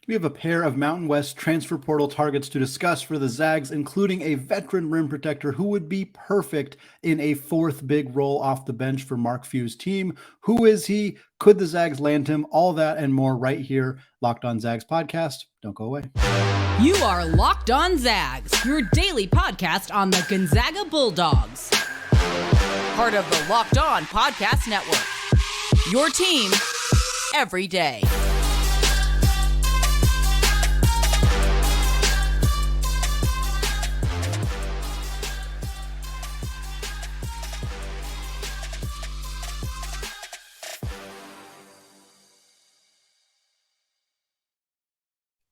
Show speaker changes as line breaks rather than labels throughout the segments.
We have a pair of Mountain West transfer portal targets to discuss for the Zags, including a veteran rim protector who would be perfect in a fourth big role off the bench for Mark Few's team. Who is he? Could the Zags land him? All that and more right here. Locked On Zags podcast. Don't go away.
You are Locked On Zags, your daily podcast on the Gonzaga Bulldogs. Part of the Locked On Podcast Network. Your team every day.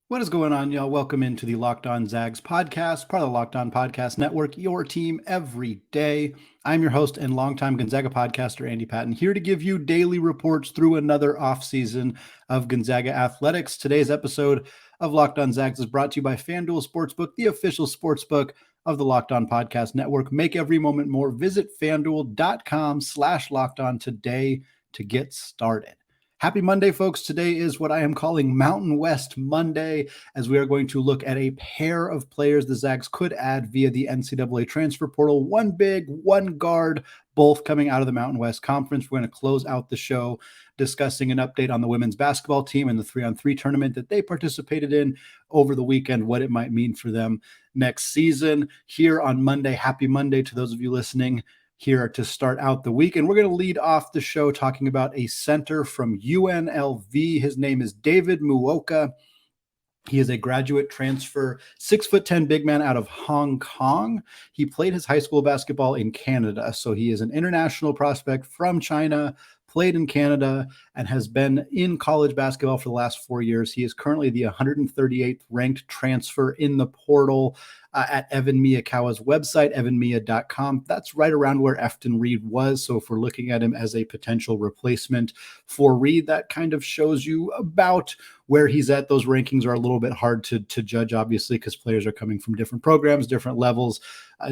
What is going on, y'all? Welcome into the Locked On Zags podcast, part of the Locked On Podcast Network, your team every day. I'm your host and longtime Gonzaga podcaster, Andy Patton, here to give you daily reports through another offseason of Gonzaga athletics. Today's episode of Locked On Zags is brought to you by FanDuel Sportsbook, the official sportsbook of the Locked On Podcast Network. Make every moment more. Visit FanDuel.com/LockedOn today to get started. Happy Monday, folks. Today is what I am calling Mountain West Monday, as we are going to look at a pair of players the Zags could add via the NCAA transfer portal. One big, one guard, both coming out of the Mountain West Conference. We're going to close out the show discussing an update on the women's basketball team and the 3-on-3 tournament that they participated in over the weekend, what it might mean for them next season. Here on Monday, happy Monday to those of you listening here to start out the week. And we're going to lead off the show talking about a center from UNLV. His name is David Mouka. He is a graduate transfer, 6'10" big man out of Hong Kong. He played his high school basketball in Canada. So he is an international prospect from China, played in Canada, and has been in college basketball for the last 4 years. He is currently the 138th ranked transfer in the portal at Evan Miyakawa's website, evanmiya.com. That's right around where Efton Reed was. So if we're looking at him as a potential replacement for Reed, that kind of shows you about where he's at. Those rankings are a little bit hard to judge, obviously, because players are coming from different programs, different levels,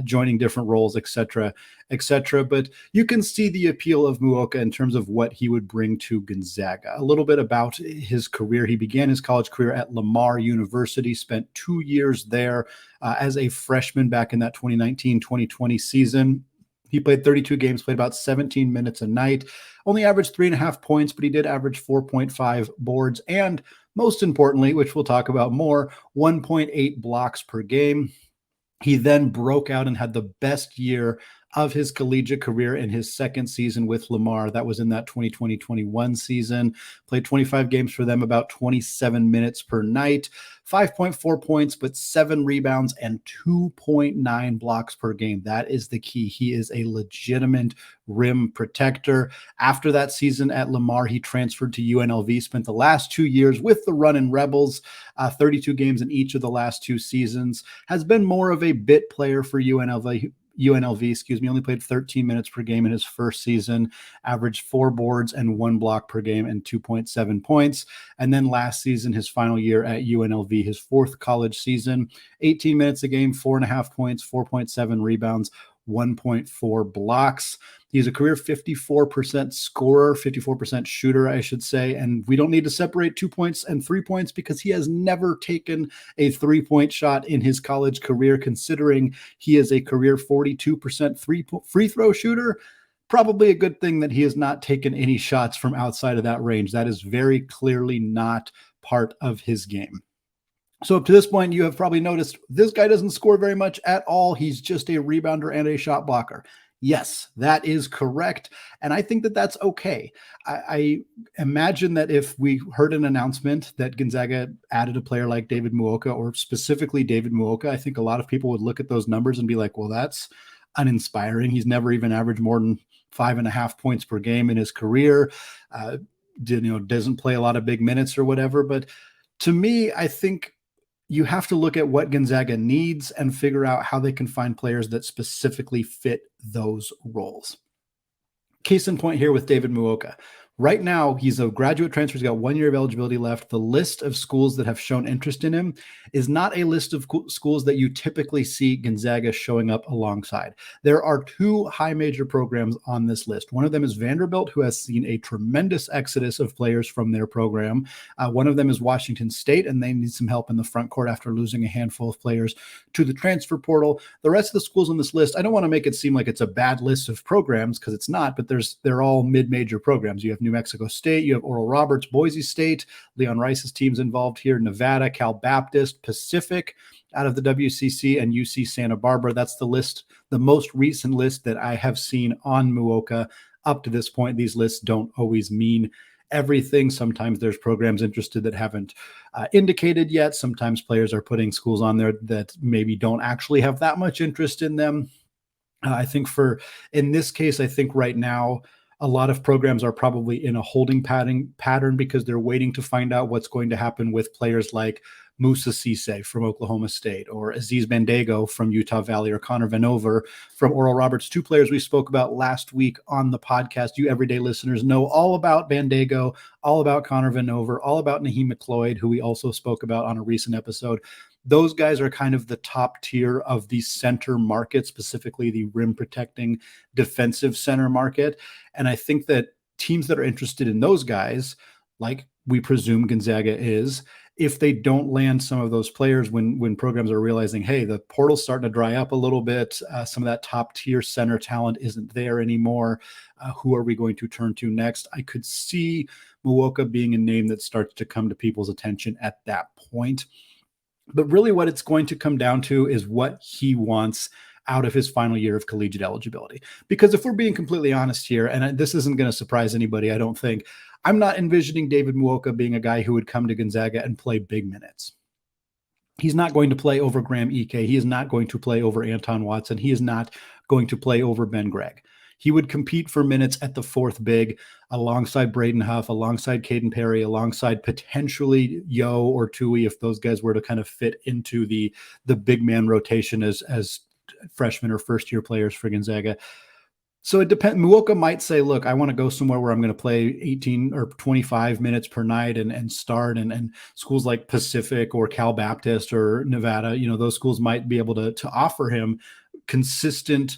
joining different roles, et cetera, et cetera. But you can see the appeal of Muoka in terms of what he would bring to Gonzaga. A little bit about his career. He began his college career at Lamar University, spent 2 years there as a freshman back in that 2019-2020 season. He played 32 games, played about 17 minutes a night, only averaged 3.5 points, but he did average 4.5 boards. And most importantly, which we'll talk about more, 1.8 blocks per game. He then broke out and had the best year of his collegiate career in his second season with Lamar. That was in that 2020-21 season. Played 25 games for them, about 27 minutes per night, 5.4 points, but 7 rebounds and 2.9 blocks per game. That is the key. He is a legitimate rim protector. After that season at Lamar, he transferred to UNLV, spent the last 2 years with the Runnin' Rebels, 32 games in each of the last 2 seasons, has been more of a bit player for UNLV, only played 13 minutes per game in his first season, averaged 4 boards and 1 block per game and 2.7 points. And then last season, his final year at UNLV, his 4th college season, 18 minutes a game, 4.5 points, 4.7 rebounds, 1.4 blocks. He's a career 54% scorer, 54% shooter, I should say. And we don't need to separate 2 points and 3 points because he has never taken a 3-point shot in his college career, considering he is a career 42% free throw shooter. Probably a good thing that he has not taken any shots from outside of that range. That is very clearly not part of his game. So up to this point, you have probably noticed this guy doesn't score very much at all. He's just a rebounder and a shot blocker. Yes, that is correct. And I think that that's okay. I imagine that if we heard an announcement that Gonzaga added a player like David Mouka, or specifically David Mouka, I think a lot of people would look at those numbers and be like, well, that's uninspiring. He's never even averaged more than 5.5 points per game in his career. Doesn't play a lot of big minutes or whatever. But to me, I think you have to look at what Gonzaga needs and figure out how they can find players that specifically fit those roles. Case in point here with David Mouka. Right now, he's a graduate transfer. He's got 1 year of eligibility left. The list of schools that have shown interest in him is not a list of schools that you typically see Gonzaga showing up alongside. There are 2 high major programs on this list. One of them is Vanderbilt, who has seen a tremendous exodus of players from their program. One of them is Washington State, and they need some help in the front court after losing a handful of players to the transfer portal. The rest of the schools on this list, I don't want to make it seem like it's a bad list of programs, because it's not, but they're all mid-major programs. You have New Mexico State, you have Oral Roberts, Boise State, Leon Rice's teams involved here, Nevada, Cal Baptist, Pacific out of the WCC, and UC Santa Barbara. That's the list, the most recent list that I have seen on Muoka up to this point. These lists don't always mean everything. Sometimes there's programs interested that haven't indicated yet. Sometimes players are putting schools on there that maybe don't actually have that much interest in them. I think in this case, I think right now, a lot of programs are probably in a holding pattern because they're waiting to find out what's going to happen with players like Musa Cisse from Oklahoma State, or Aziz Bandago from Utah Valley, or Connor Vanover from Oral Roberts, 2 players we spoke about last week on the podcast. You everyday listeners know all about Bandago, all about Connor Vanover, all about Naheem McLeod, who we also spoke about on a recent episode. Those guys are kind of the top tier of the center market, specifically the rim protecting defensive center market. And I think that teams that are interested in those guys, like we presume Gonzaga is, if they don't land some of those players when programs are realizing, hey, the portal's starting to dry up a little bit, some of that top tier center talent isn't there anymore, who are we going to turn to next? I could see Muoka being a name that starts to come to people's attention at that point. But really what it's going to come down to is what he wants out of his final year of collegiate eligibility. Because if we're being completely honest here, and this isn't going to surprise anybody, I don't think, I'm not envisioning David Mouka being a guy who would come to Gonzaga and play big minutes. He's not going to play over Graham Ike. He is not going to play over Anton Watson. He is not going to play over Ben Gregg. He would compete for minutes at the 4th big alongside Braden Huff, alongside Caden Perry, alongside potentially Yo or Tui, if those guys were to kind of fit into the big man rotation as freshmen or first year players for Gonzaga. So it depends. Muoka might say, look, I want to go somewhere where I'm going to play 18 or 25 minutes per night and start, and schools like Pacific or Cal Baptist or Nevada, those schools might be able to offer him consistent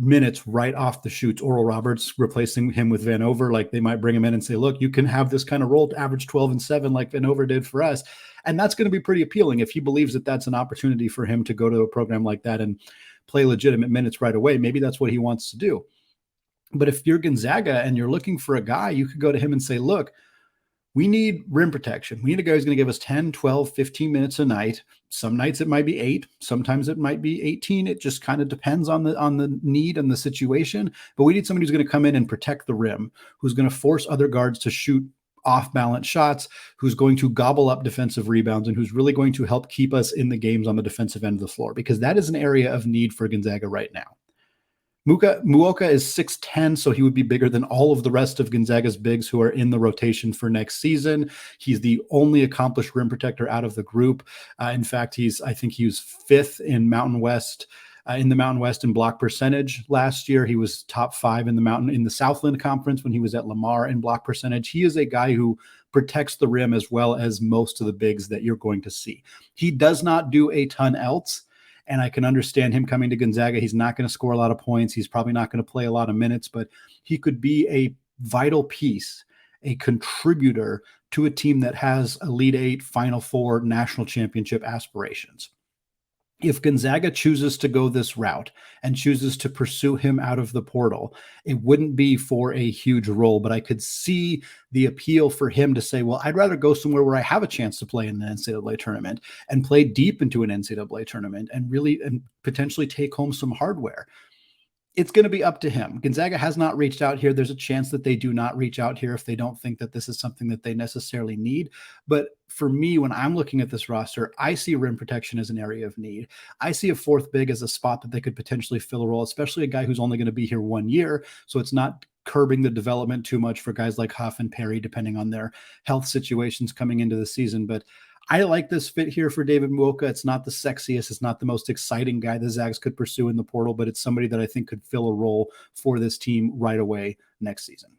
minutes right off the shoots. Oral Roberts replacing him with Vanover, like they might bring him in and say, look, you can have this kind of role to average 12 and 7 like Vanover did for us. And that's going to be pretty appealing if he believes that that's an opportunity for him to go to a program like that and play legitimate minutes right away. Maybe that's what he wants to do. But if you're Gonzaga and you're looking for a guy, you could go to him and say, look, we need rim protection. We need a guy who's going to give us 10, 12, 15 minutes a night. Some nights it might be 8. Sometimes it might be 18. It just kind of depends on the need and the situation. But we need somebody who's going to come in and protect the rim, who's going to force other guards to shoot off-balance shots, who's going to gobble up defensive rebounds, and who's really going to help keep us in the games on the defensive end of the floor, because that is an area of need for Gonzaga right now. Muoka is 6'10", so he would be bigger than all of the rest of Gonzaga's bigs who are in the rotation for next season. He's the only accomplished rim protector out of the group. In fact, I think he was 5th in Mountain West. In the Mountain West in block percentage last year. He was top 5 in the Southland Conference when he was at Lamar in block percentage. He is a guy who protects the rim as well as most of the bigs that you're going to see. He does not do a ton else, and I can understand him coming to Gonzaga. He's not going to score a lot of points. He's probably not going to play a lot of minutes, but he could be a vital piece, a contributor to a team that has Elite 8, Final Four, national championship aspirations. If Gonzaga chooses to go this route and chooses to pursue him out of the portal, it wouldn't be for a huge role, but I could see the appeal for him to say, well, I'd rather go somewhere where I have a chance to play in the NCAA tournament and play deep into an NCAA tournament and potentially take home some hardware. It's going to be up to him. Gonzaga has not reached out here. There's a chance that they do not reach out here if they don't think that this is something that they necessarily need. But for me, when I'm looking at this roster, I see rim protection as an area of need. I see a 4th big as a spot that they could potentially fill a role, especially a guy who's only going to be here 1 year. So it's not curbing the development too much for guys like Huff and Perry, depending on their health situations coming into the season. But I like this fit here for David Mouka. It's not the sexiest. It's not the most exciting guy the Zags could pursue in the portal, but it's somebody that I think could fill a role for this team right away next season.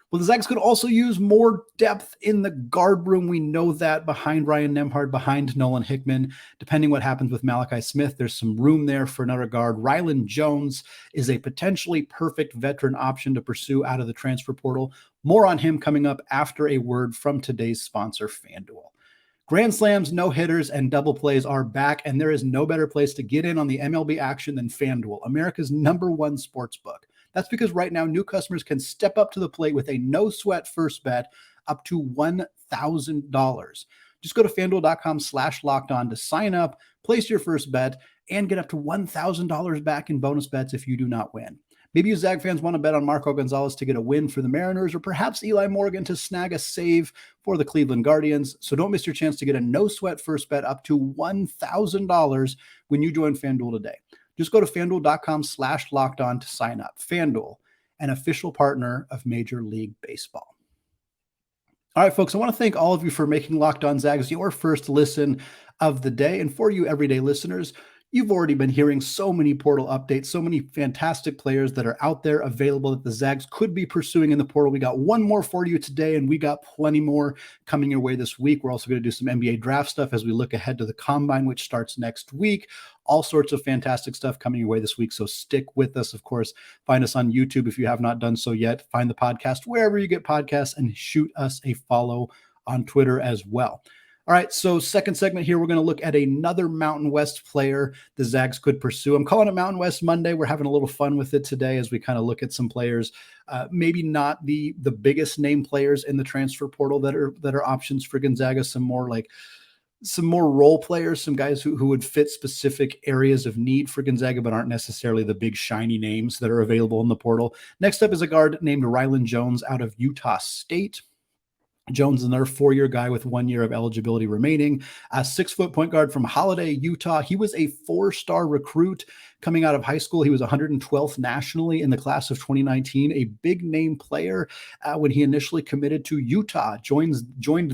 Well, the Zags could also use more depth in the guard room. We know that behind Ryan Nembhard, behind Nolan Hickman, depending what happens with Malachi Smith, there's some room there for another guard. Rylan Jones is a potentially perfect veteran option to pursue out of the transfer portal. More on him coming up after a word from today's sponsor, FanDuel. Grand slams, no hitters, and double plays are back, and there is no better place to get in on the MLB action than FanDuel, America's #1 sports book. That's because right now, new customers can step up to the plate with a no-sweat first bet up to $1,000. Just go to FanDuel.com/lockedon to sign up, place your first bet, and get up to $1,000 back in bonus bets if you do not win. Maybe you Zag fans want to bet on Marco Gonzalez to get a win for the Mariners, or perhaps Eli Morgan to snag a save for the Cleveland Guardians. So don't miss your chance to get a no-sweat first bet up to $1,000 when you join FanDuel today. Just go to FanDuel.com/lockedon to sign up. FanDuel, an official partner of Major League Baseball. All right, folks, I want to thank all of you for making Locked On Zags your first listen of the day. And for you everyday listeners, you've already been hearing so many portal updates, so many fantastic players that are out there available that the Zags could be pursuing in the portal. We got one more for you today, and we got plenty more coming your way this week. We're also going to do some NBA draft stuff as we look ahead to the Combine, which starts next week. All sorts of fantastic stuff coming your way this week, so stick with us. Of course, find us on YouTube if you have not done so yet. Find the podcast wherever you get podcasts, and shoot us a follow on Twitter as well. All right, so second segment here, we're going to look at another Mountain West player the Zags could pursue. I'm calling it Mountain West Monday. We're having a little fun with it today as we kind of look at some players, maybe not the biggest name players in the transfer portal that are options for Gonzaga, some more role players, some guys who would fit specific areas of need for Gonzaga, but aren't necessarily the big shiny names that are available in the portal. Next up is a guard named Rylan Jones out of Utah State. Jones is another 4-year guy with 1 year of eligibility remaining. A 6-foot point guard from Holiday, Utah. He was a 4-star recruit coming out of high school. He was 112th nationally in the class of 2019, a big name player when he initially committed to Utah, joined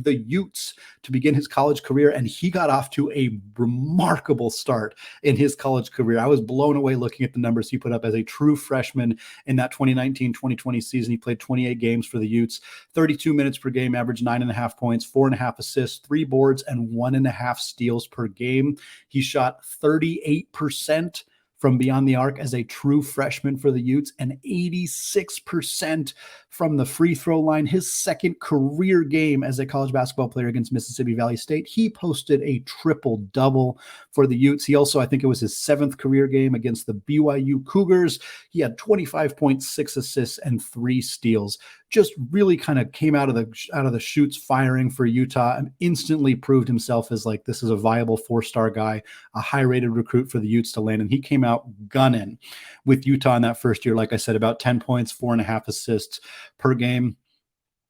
the Utes to begin his college career, and he got off to a remarkable start in his college career. I was blown away looking at the numbers he put up as a true freshman in that 2019-2020 season. He played 28 games for the Utes, 32 minutes per game, averaged 9.5 points, 4.5 assists, 3 boards, and 1.5 steals per game. He shot 38% from beyond the arc as a true freshman for the Utes, and 86% from the free throw line. His second career game as a college basketball player against Mississippi Valley State, he posted a triple-double for the Utes. He also, I think it was his 7th career game against the BYU Cougars. He had 25.6 assists and 3 steals. Just really kind of came out of the chutes firing for Utah, and instantly proved himself as this is a viable 4-star guy, a high-rated recruit for the Utes to land. And he came out gunning with Utah in that first year. Like I said, about 10 points, 4.5 assists per game.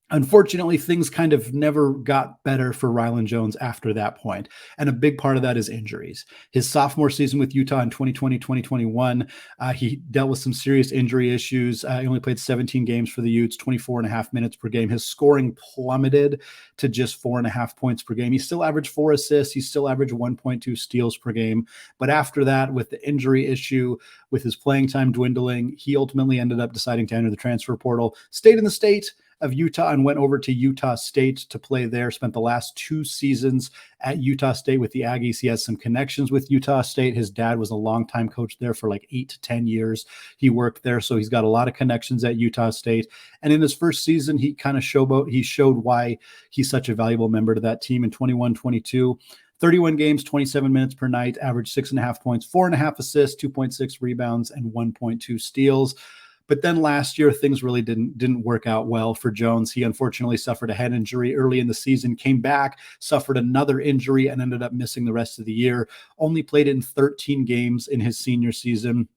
Unfortunately, things kind of never got better for Rylan Jones after that point. And a big part of that is injuries. His sophomore season with Utah in 2020-2021, he dealt with some serious injury issues. He only played 17 games for the Utes, 24.5 minutes per game. His scoring plummeted to just 4.5 points per game. He still averaged 4 assists. He still averaged 1.2 steals per game. But after that, with the injury issue, with his playing time dwindling, he ultimately ended up deciding to enter the transfer portal, stayed in the state of Utah, and went over to Utah State to play there. Spent the last 2 seasons at Utah State with the Aggies. He has some connections with Utah State. His dad was a longtime coach there for 8 to 10 years. He worked there, so he's got a lot of connections at Utah State. And in his first season, he kind of showed why he's such a valuable member to that team in 21-22. 31 games, 27 minutes per night, averaged 6.5 points, 4.5 assists, 2.6 rebounds, and 1.2 steals. But then last year, things really didn't work out well for Jones. He unfortunately suffered a head injury early in the season, came back, suffered another injury, and ended up missing the rest of the year. Only played in 13 games in his senior season,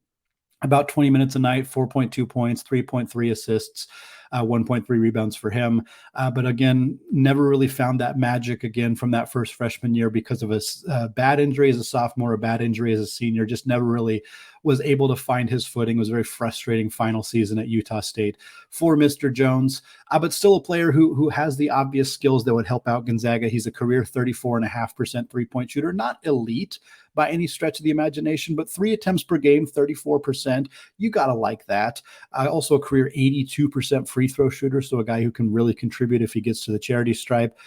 about 20 minutes a night, 4.2 points, 3.3 assists, 1.3 rebounds for him. But again, never really found that magic again from that first freshman year because of a bad injury as a sophomore, a bad injury as a senior. Just never really was able to find his footing. It was a very frustrating final season at Utah State for Mr. Jones, but still a player who has the obvious skills that would help out Gonzaga. He's a career 34.5% three-point shooter, not elite by any stretch of the imagination, but 3 attempts per game, 34%. You got to like that. Also a career 82% free throw shooter, so a guy who can really contribute if he gets to the charity stripe.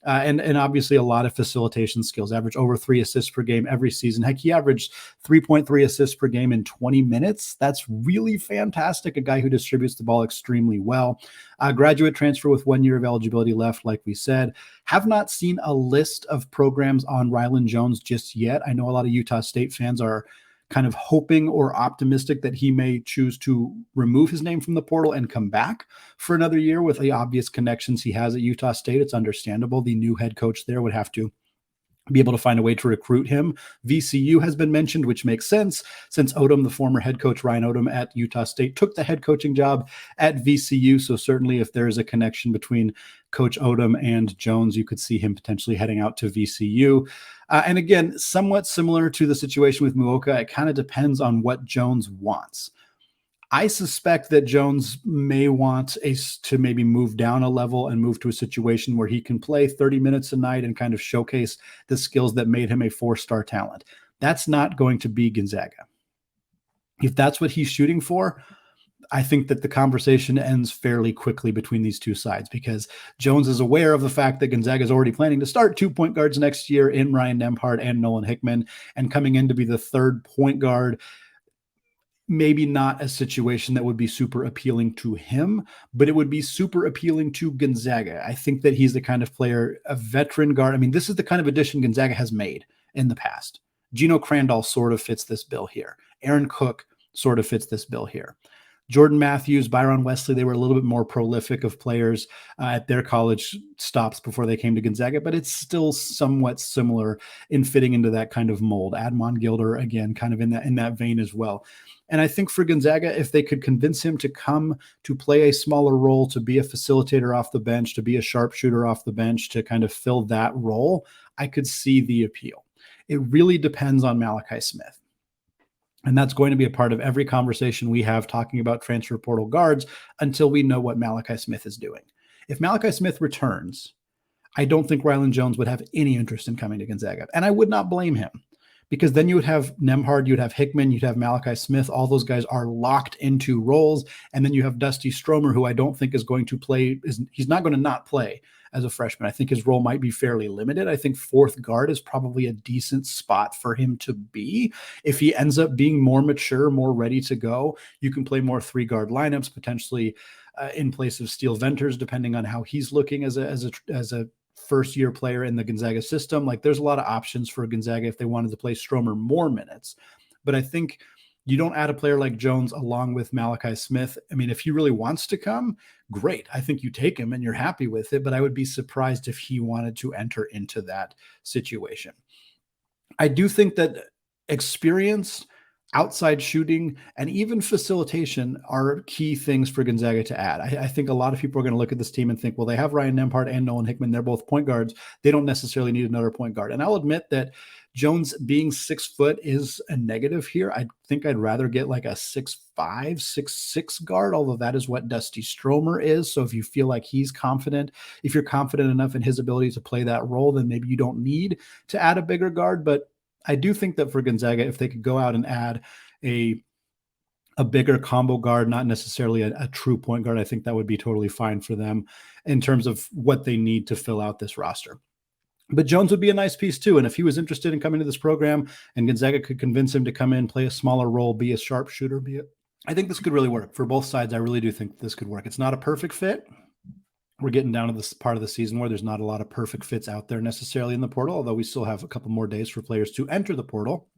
And obviously a lot of facilitation skills, average over 3 assists per game every season. Heck, he averaged 3.3 assists per game in 20 minutes. That's really fantastic. A guy who distributes the ball extremely well. Graduate transfer with 1 year of eligibility left, like we said. Have not seen a list of programs on Rylan Jones just yet. I know a lot of Utah State fans are kind of hoping or optimistic that he may choose to remove his name from the portal and come back for another year with the obvious connections he has at Utah State. It's understandable. The new head coach there would have to be able to find a way to recruit him. VCU has been mentioned, which makes sense since Odom, the former head coach, Ryan Odom at Utah State, took the head coaching job at VCU. So certainly if there's a connection between Coach Odom and Jones, you could see him potentially heading out to VCU. And again, somewhat similar to the situation with Muoka, it kind of depends on what Jones wants. I suspect that Jones may want to maybe move down a level and move to a situation where he can play 30 minutes a night and kind of showcase the skills that made him a 4-star talent. That's not going to be Gonzaga. If that's what he's shooting for, I think that the conversation ends fairly quickly between these two sides because Jones is aware of the fact that Gonzaga is already planning to start 2 point guards next year in Ryan Nembhard and Nolan Hickman, and coming in to be the third point guard, maybe not a situation that would be super appealing to him, but it would be super appealing to Gonzaga. I think that he's the kind of player, a veteran guard. I mean, this is the kind of addition Gonzaga has made in the past. Gino Crandall sort of fits this bill here. Aaron Cook sort of fits this bill here. Jordan Matthews, Byron Wesley, they were a little bit more prolific of players at their college stops before they came to Gonzaga, but it's still somewhat similar in fitting into that kind of mold. Admon Gilder, again, kind of in that vein as well. And I think for Gonzaga, if they could convince him to come to play a smaller role, to be a facilitator off the bench, to be a sharpshooter off the bench, to kind of fill that role, I could see the appeal. It really depends on Malachi Smith. And that's going to be a part of every conversation we have talking about transfer portal guards until we know what Malachi Smith is doing. If Malachi Smith returns, I don't think Rylan Jones would have any interest in coming to Gonzaga. And I would not blame him, because then you would have Nembhard, you'd have Hickman, you'd have Malachi Smith. All those guys are locked into roles. And then you have Dusty Stromer, who I don't think is going to play. He's not going to not play as a freshman. I think his role might be fairly limited. I think fourth guard is probably a decent spot for him to be. If he ends up being more mature, more ready to go, you can play more 3-guard lineups, potentially in place of Steele Venters, depending on how he's looking as a first-year player in the Gonzaga system. Like, there's a lot of options for Gonzaga if they wanted to play Stromer more minutes. But I think you don't add a player like Jones along with Malachi Smith. I mean, if he really wants to come, great. I think you take him and you're happy with it, but I would be surprised if he wanted to enter into that situation. I do think that experience, outside shooting, and even facilitation are key things for Gonzaga to add. I think a lot of people are going to look at this team and think, well, they have Ryan Nembhard and Nolan Hickman. They're both point guards. They don't necessarily need another point guard. And I'll admit that Jones being 6 foot is a negative here. I think I'd rather get like a 6'5", 6'6" guard, although that is what Dusty Stromer is. So if you feel like he's confident, if you're confident enough in his ability to play that role, then maybe you don't need to add a bigger guard. But I do think that for Gonzaga, if they could go out and add a bigger combo guard, not necessarily a true point guard, I think that would be totally fine for them in terms of what they need to fill out this roster. But Jones would be a nice piece too. And if he was interested in coming to this program and Gonzaga could convince him to come in, play a smaller role, be a sharpshooter, I think this could really work for both sides. I really do think this could work. It's not a perfect fit. We're getting down to this part of the season where there's not a lot of perfect fits out there necessarily in the portal, although we still have a couple more days for players to enter the portal.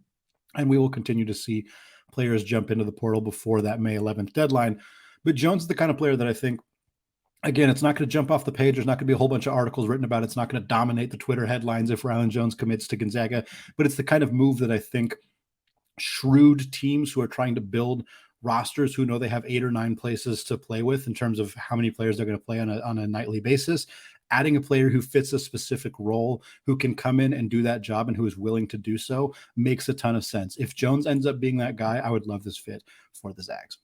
And we will continue to see players jump into the portal before that May 11th deadline. But Jones is the kind of player that I think, again, it's not going to jump off the page. There's not going to be a whole bunch of articles written about it. It's not going to dominate the Twitter headlines if Rylan Jones commits to Gonzaga. But it's the kind of move that I think shrewd teams who are trying to build rosters, who know they have 8 or 9 places to play with in terms of how many players they're going to play on a nightly basis, adding a player who fits a specific role, who can come in and do that job and who is willing to do so, makes a ton of sense. If Jones ends up being that guy, I would love this fit for the Zags.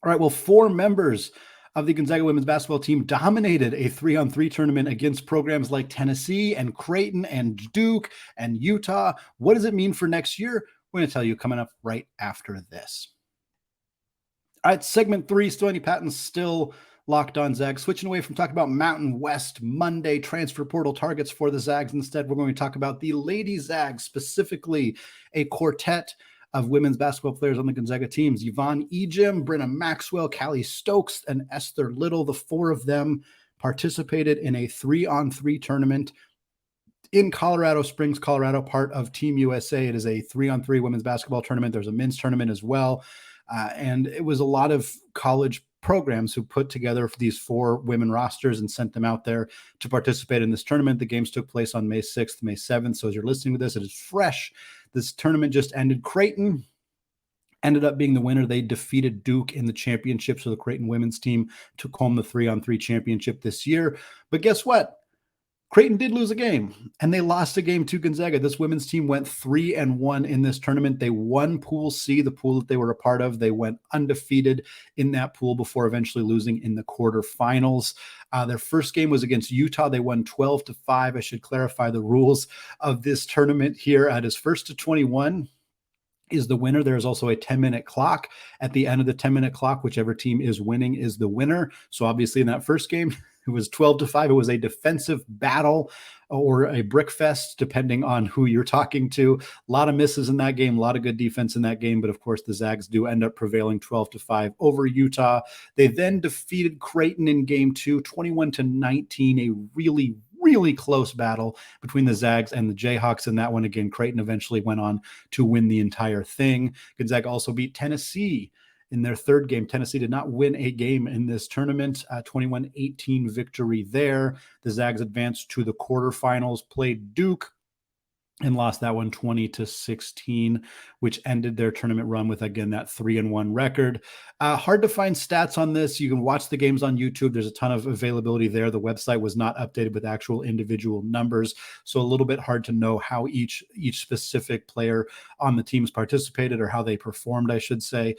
All right, well, 4 members of the Gonzaga women's basketball team dominated a 3-on-3 tournament against programs like Tennessee and Creighton and Duke and Utah. What does it mean for next year? We're going to tell you coming up right after this. All right, segment 3, still any patents, still Locked On Zags. Switching away from talking about Mountain West Monday transfer portal targets for the Zags. Instead, we're going to talk about the Lady Zags, specifically a quartet of women's basketball players on the Gonzaga teams. Yvonne Ejim, Brynna Maxwell, Calli Stokes, and Esther Little. The four of them participated in a 3-on-3 tournament in Colorado Springs, Colorado, part of Team USA. It is a 3-on-3 women's basketball tournament. There's a men's tournament as well. And it was a lot of college programs who put together these 4 women rosters and sent them out there to participate in this tournament. The games took place on May 6th, May 7th. So as you're listening to this, it is fresh. This tournament just ended. Creighton ended up being the winner. They defeated Duke in the championship. So the Creighton women's team took home the 3-on-3 championship this year. But guess what? Creighton did lose a game, and they lost a game to Gonzaga. This women's team went 3-1 in this tournament. They won Pool C, the pool that they were a part of. They went undefeated in that pool before eventually losing in the quarterfinals. Their first game was against Utah. They won 12-5. I should clarify the rules of this tournament here. It is first to 21 is the winner. There is also a 10-minute clock. At the end of the 10-minute clock, whichever team is winning is the winner. So obviously in that first game, it was 12-5. It was a defensive battle or a brick fest, depending on who you're talking to. A lot of misses in that game, a lot of good defense in that game. But of course, the Zags do end up prevailing 12-5 over Utah. They then defeated Creighton in game 2, 21-19, a really close battle between the Zags and the Jayhawks in that one. Again, Creighton eventually went on to win the entire thing. Gonzaga also beat Tennessee in their third game. Tennessee did not win a game in this tournament. 21-18 victory there. The Zags advanced to the quarterfinals, played Duke, and lost that one 20-16, which ended their tournament run with, again, that 3-1 record. Hard to find stats on this. You can watch the games on YouTube. There's a ton of availability there. The website was not updated with actual individual numbers, so a little bit hard to know how each specific player on the teams participated or how they performed, I should say.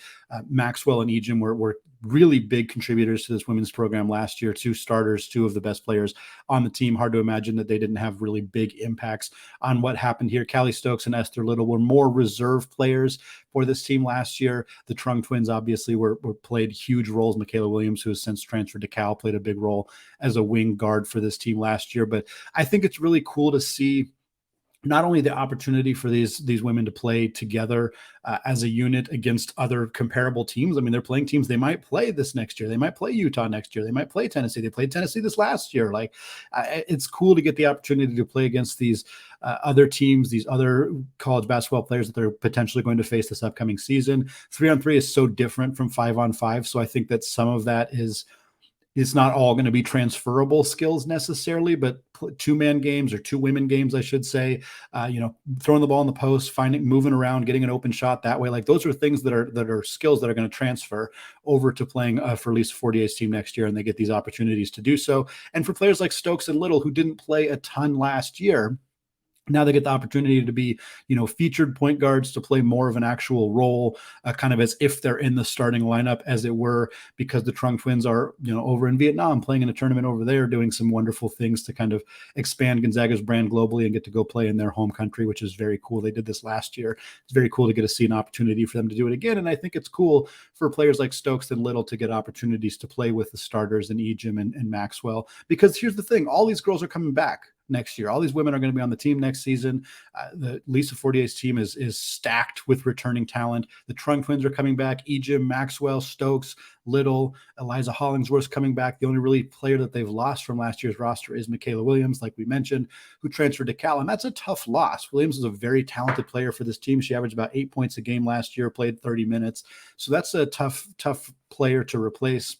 Maxwell and Ejim were really big contributors to this women's program last year. 2 starters, 2 of the best players on the team. Hard to imagine that they didn't have really big impacts on what happened here. Calli Stokes and Esther Little were more reserve players for this team last year. The Trung twins obviously were played huge roles. Michaela Williams, who has since transferred to Cal, played a big role as a wing guard for this team last year. But I think it's really cool to see not only the opportunity for these women to play together as a unit against other comparable teams. I mean, they're playing teams they might play this next year. They might play Utah next year. They might play Tennessee. They played Tennessee this last year. Like, it's cool to get the opportunity to play against these other teams, these other college basketball players that they're potentially going to face this upcoming season. 3-on-3 is so different from 5-on-5. So I think that some of that is, it's not all going to be transferable skills necessarily, but 2-man games or 2 women games, I should say, throwing the ball in the post, moving around, getting an open shot that way. Like, those are things that are skills that are going to transfer over to playing for at least 48's team next year. And they get these opportunities to do so. And for players like Stokes and Little, who didn't play a ton last year, now they get the opportunity to be, featured point guards, to play more of an actual role, kind of as if they're in the starting lineup, as it were, because the Trung twins are, over in Vietnam playing in a tournament over there, doing some wonderful things to kind of expand Gonzaga's brand globally and get to go play in their home country, which is very cool. They did this last year. It's very cool to get to see an opportunity for them to do it again. And I think it's cool for players like Stokes and Little to get opportunities to play with the starters and Ejim and Maxwell, because here's the thing, all these girls are coming back next year. All these women are going to be on the team next season. The Lisa Fortier's team is stacked with returning talent. The Trung twins are coming back. Ejim, Maxwell, Stokes, Little, Eliza Hollingsworth's coming back. The only really player that they've lost from last year's roster is Michaela Williams, like we mentioned, who transferred to Cal. And that's a tough loss. Williams is a very talented player for this team. She averaged about 8 points a game last year, played 30 minutes. So that's a tough player to replace.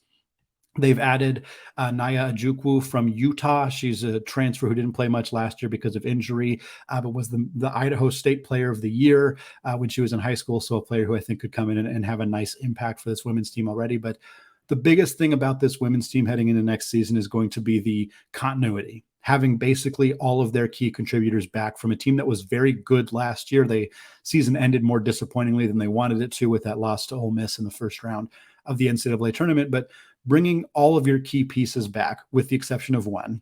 They've added Naya Ojukwu from Utah. She's a transfer who didn't play much last year because of injury, but was the Idaho State Player of the Year when she was in high school. So a player who I think could come in and have a nice impact for this women's team already. But the biggest thing about this women's team heading into next season is going to be the continuity, having basically all of their key contributors back from a team that was very good last year. The season ended more disappointingly than they wanted it to with that loss to Ole Miss in the first round of the NCAA tournament. But bringing all of your key pieces back, with the exception of one,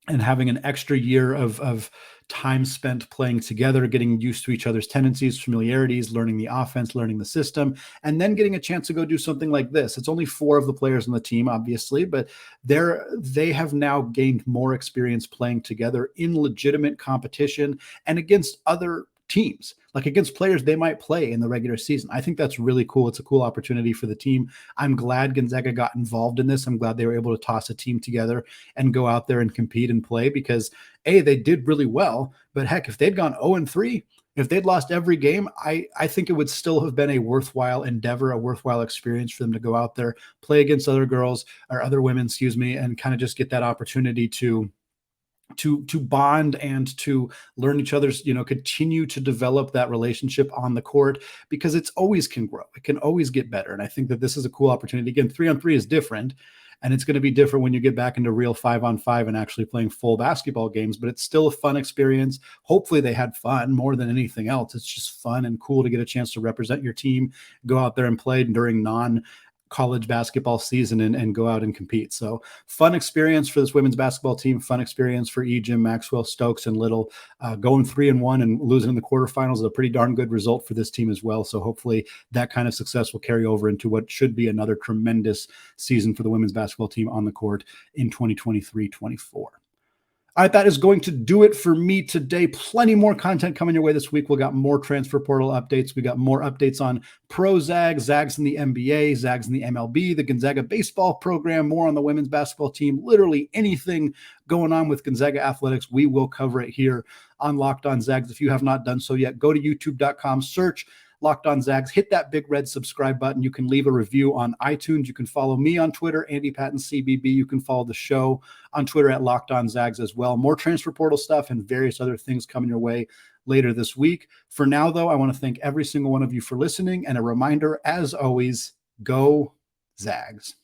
and having an extra year of time spent playing together, getting used to each other's tendencies, familiarities, learning the offense, learning the system, and then getting a chance to go do something like this. It's only 4 of the players on the team, obviously, but they have now gained more experience playing together in legitimate competition and against other teams, like against players they might play in the regular season. I think that's really cool. It's a cool opportunity for the team. I'm glad Gonzaga got involved in this. I'm glad they were able to toss a team together and go out there and compete and play because they did really well, but heck, if they'd gone 0-3, if they'd lost every game, I think it would still have been a worthwhile endeavor, a worthwhile experience for them to go out there, play against other girls or other women, and kind of just get that opportunity to bond and to learn each other's, continue to develop that relationship on the court, because it's always can grow. It can always get better. And I think that this is a cool opportunity. Again, 3-on-3 is different, and it's going to be different when you get back into real 5-on-5 and actually playing full basketball games, but it's still a fun experience. Hopefully they had fun more than anything else. It's just fun and cool to get a chance to represent your team, go out there and play during college basketball season and go out and compete. So fun experience for this women's basketball team, fun experience for Ejim, Maxwell, Stokes, and Little. Going 3-1 and losing in the quarterfinals is a pretty darn good result for this team as well. So hopefully that kind of success will carry over into what should be another tremendous season for the women's basketball team on the court in 2023-24. All right, that is going to do it for me today. Plenty more content coming your way this week. We got more transfer portal updates. We got more updates on pro Zags, Zags in the NBA, Zags in the MLB, the Gonzaga baseball program, more on the women's basketball team. Literally anything going on with Gonzaga athletics, we will cover it here on Locked On Zags. If you have not done so yet, go to youtube.com, search Locked On Zags, hit that big red subscribe button. You can leave a review on iTunes. You can follow me on Twitter, Andy Patton CBB. You can follow the show on Twitter at Locked On Zags as well. More transfer portal stuff and various other things coming your way later this week. For now, though, I want to thank every single one of you for listening, and a reminder, as always, go Zags.